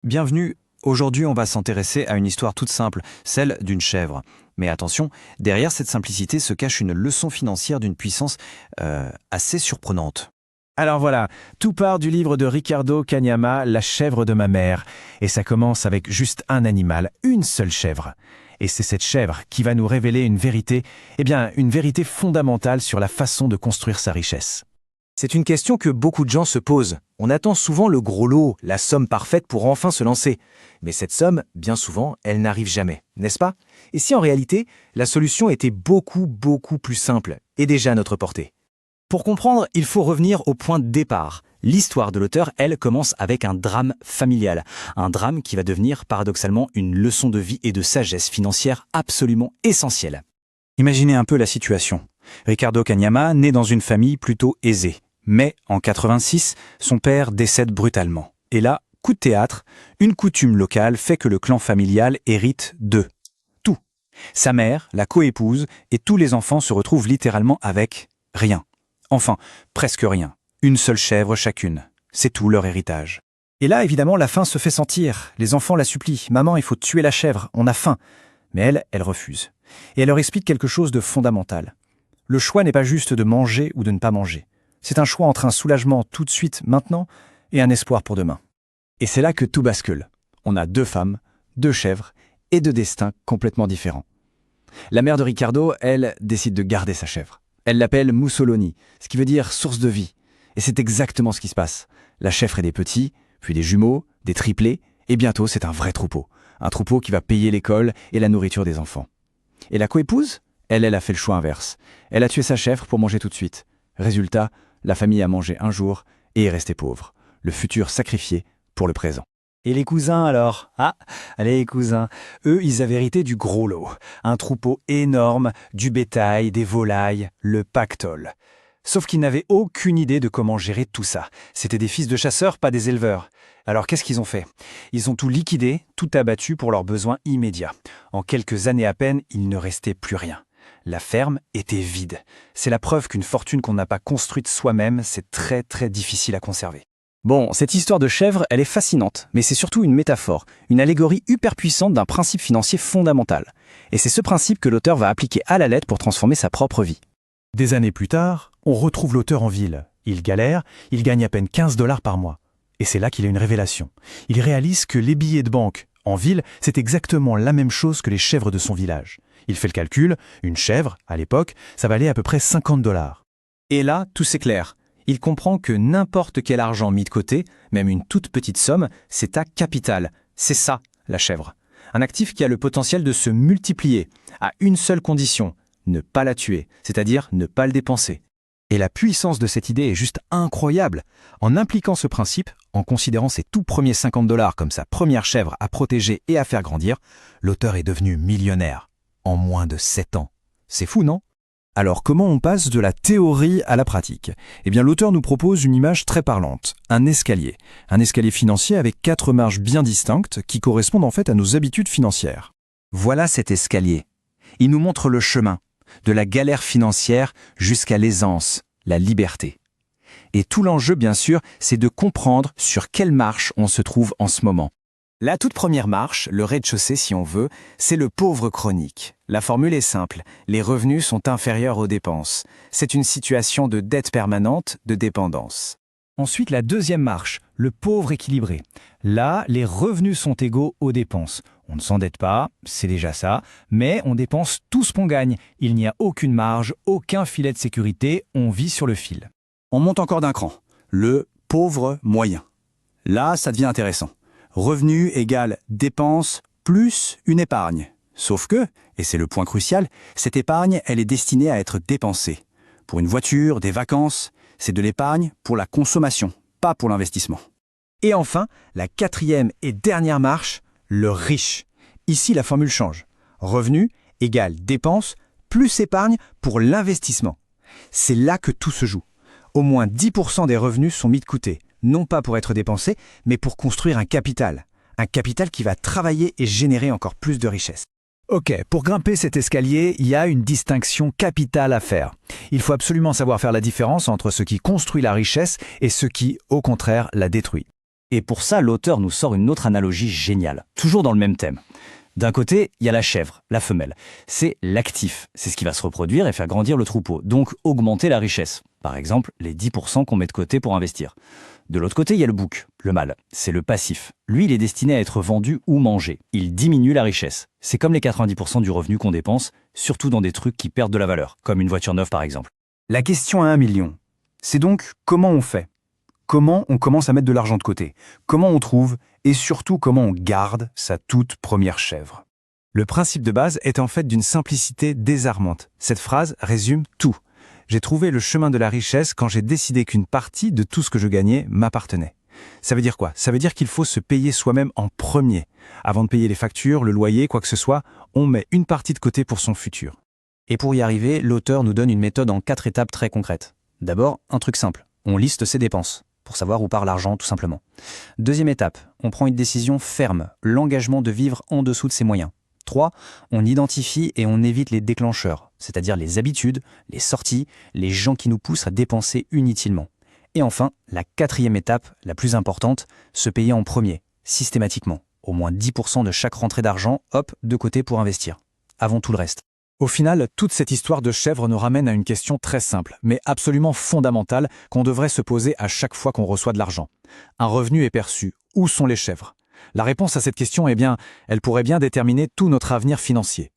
Bienvenue. Aujourd'hui, on va s'intéresser à une histoire toute simple, celle d'une chèvre. Mais attention, derrière cette simplicité se cache une leçon financière d'une puissance assez surprenante. Alors voilà, tout part du livre de Ricardo Kanyama, La chèvre de ma mère. Et ça commence avec juste un animal, une seule chèvre. Et c'est cette chèvre qui va nous révéler une vérité, une vérité fondamentale sur la façon de construire sa richesse. C'est une question que beaucoup de gens se posent. On attend souvent le gros lot, la somme parfaite pour enfin se lancer. Mais cette somme, bien souvent, elle n'arrive jamais, n'est-ce pas? Et si en réalité, la solution était beaucoup plus simple et déjà à notre portée? Pour comprendre, il faut revenir au point de départ. L'histoire de l'auteur, elle, commence avec un drame familial. Un drame qui va devenir paradoxalement une leçon de vie et de sagesse financière absolument essentielle. Imaginez un peu la situation. Ricardo Kanyama naît dans une famille plutôt aisée. Mais en 86, son père décède brutalement. Et là, coup de théâtre, une coutume locale fait que le clan familial hérite de tout. Sa mère, la coépouse et tous les enfants se retrouvent littéralement avec rien. Enfin, presque rien. Une seule chèvre chacune. C'est tout leur héritage. Et là, évidemment, la faim se fait sentir. Les enfants la supplient. « Maman, il faut tuer la chèvre, on a faim. » Mais elle refuse. Et elle leur explique quelque chose de fondamental. Le choix n'est pas juste de manger ou de ne pas manger. C'est un choix entre un soulagement tout de suite, maintenant, et un espoir pour demain. Et c'est là que tout bascule. On a 2 femmes, 2 chèvres et 2 destins complètement différents. La mère de Ricardo, elle, décide de garder sa chèvre. Elle l'appelle Mussoloni, ce qui veut dire source de vie. Et c'est exactement ce qui se passe. La chèvre est des petits, puis des jumeaux, des triplés, et bientôt c'est un vrai troupeau. Un troupeau qui va payer l'école et la nourriture des enfants. Et la coépouse, elle a fait le choix inverse. Elle a tué sa chèvre pour manger tout de suite. Résultat, la famille a mangé un jour et est restée pauvre. Le futur sacrifié pour le présent. Et les cousins alors? Allez les cousins, eux ils avaient hérité du gros lot. Un troupeau énorme, du bétail, des volailles, le pactole. Sauf qu'ils n'avaient aucune idée de comment gérer tout ça. C'était des fils de chasseurs, pas des éleveurs. Alors qu'est-ce qu'ils ont fait? Ils ont tout liquidé, tout abattu pour leurs besoins immédiats. En quelques années à peine, il ne restait plus rien. La ferme était vide. C'est la preuve qu'une fortune qu'on n'a pas construite soi-même, c'est très difficile à conserver. Bon, cette histoire de chèvre, elle est fascinante, mais c'est surtout une métaphore, une allégorie hyper puissante d'un principe financier fondamental. Et c'est ce principe que l'auteur va appliquer à la lettre pour transformer sa propre vie. Des années plus tard, on retrouve l'auteur en ville. Il galère, il gagne à peine 15 $ par mois. Et c'est là qu'il a une révélation. Il réalise que les billets de banque en ville, c'est exactement la même chose que les chèvres de son village. Il fait le calcul, une chèvre, à l'époque, ça valait à peu près 50 $. Et là, tout s'éclaire. Il comprend que n'importe quel argent mis de côté, même une toute petite somme, c'est un capital. C'est ça, la chèvre. Un actif qui a le potentiel de se multiplier, à une seule condition, ne pas la tuer, c'est-à-dire ne pas le dépenser. Et la puissance de cette idée est juste incroyable. En impliquant ce principe, en considérant ses tout premiers 50 $ comme sa première chèvre à protéger et à faire grandir, l'auteur est devenu millionnaire en moins de 7 ans. C'est fou, non? Alors comment on passe de la théorie à la pratique? L'auteur nous propose une image très parlante, un escalier financier avec 4 marches bien distinctes qui correspondent en fait à nos habitudes financières. Voilà cet escalier. Il nous montre le chemin, de la galère financière jusqu'à l'aisance, la liberté. Et tout l'enjeu, bien sûr, c'est de comprendre sur quelle marche on se trouve en ce moment. La toute première marche, le rez-de-chaussée si on veut, c'est le pauvre chronique. La formule est simple, les revenus sont inférieurs aux dépenses. C'est une situation de dette permanente, de dépendance. Ensuite, la deuxième marche, le pauvre équilibré. Là, les revenus sont égaux aux dépenses. On ne s'endette pas, c'est déjà ça, mais on dépense tout ce qu'on gagne. Il n'y a aucune marge, aucun filet de sécurité, on vit sur le fil. On monte encore d'un cran, le pauvre moyen. Là, ça devient intéressant. Revenu égale dépense plus une épargne. Sauf que, et c'est le point crucial, cette épargne, elle est destinée à être dépensée. Pour une voiture, des vacances, c'est de l'épargne pour la consommation, pas pour l'investissement. Et enfin, la quatrième et dernière marche, le riche. Ici, la formule change. Revenu égale dépense plus épargne pour l'investissement. C'est là que tout se joue. Au moins 10% des revenus sont mis de côté, non pas pour être dépensés, mais pour construire un capital qui va travailler et générer encore plus de richesse. Ok, pour grimper cet escalier, il y a une distinction capitale à faire. Il faut absolument savoir faire la différence entre ce qui construit la richesse et ce qui, au contraire, la détruit. Et pour ça, l'auteur nous sort une autre analogie géniale, toujours dans le même thème. D'un côté, il y a la chèvre, la femelle. C'est l'actif, c'est ce qui va se reproduire et faire grandir le troupeau, donc augmenter la richesse. Par exemple, les 10% qu'on met de côté pour investir. De l'autre côté, il y a le bouc, le mâle. C'est le passif. Lui, il est destiné à être vendu ou mangé. Il diminue la richesse. C'est comme les 90% du revenu qu'on dépense, surtout dans des trucs qui perdent de la valeur, comme une voiture neuve par exemple. La question à 1 million, c'est donc comment on fait? Comment on commence à mettre de l'argent de côté? Comment on trouve et surtout comment on garde sa toute première chèvre? Le principe de base est en fait d'une simplicité désarmante. Cette phrase résume tout. J'ai trouvé le chemin de la richesse quand j'ai décidé qu'une partie de tout ce que je gagnais m'appartenait. Ça veut dire quoi? Ça veut dire qu'il faut se payer soi-même en premier. Avant de payer les factures, le loyer, quoi que ce soit, on met une partie de côté pour son futur. Et pour y arriver, l'auteur nous donne une méthode en 4 étapes très concrètes. D'abord, un truc simple. On liste ses dépenses, pour savoir où part l'argent tout simplement. Deuxième étape, on prend une décision ferme, l'engagement de vivre en dessous de ses moyens. 3. On identifie et on évite les déclencheurs, c'est-à-dire les habitudes, les sorties, les gens qui nous poussent à dépenser inutilement. Et enfin, la 4e étape, la plus importante, se payer en premier, systématiquement. Au moins 10% de chaque rentrée d'argent, hop, de côté pour investir. Avant tout le reste. Au final, toute cette histoire de chèvre nous ramène à une question très simple, mais absolument fondamentale, qu'on devrait se poser à chaque fois qu'on reçoit de l'argent. Un revenu est perçu. Où sont les chèvres? La réponse à cette question, elle pourrait bien déterminer tout notre avenir financier.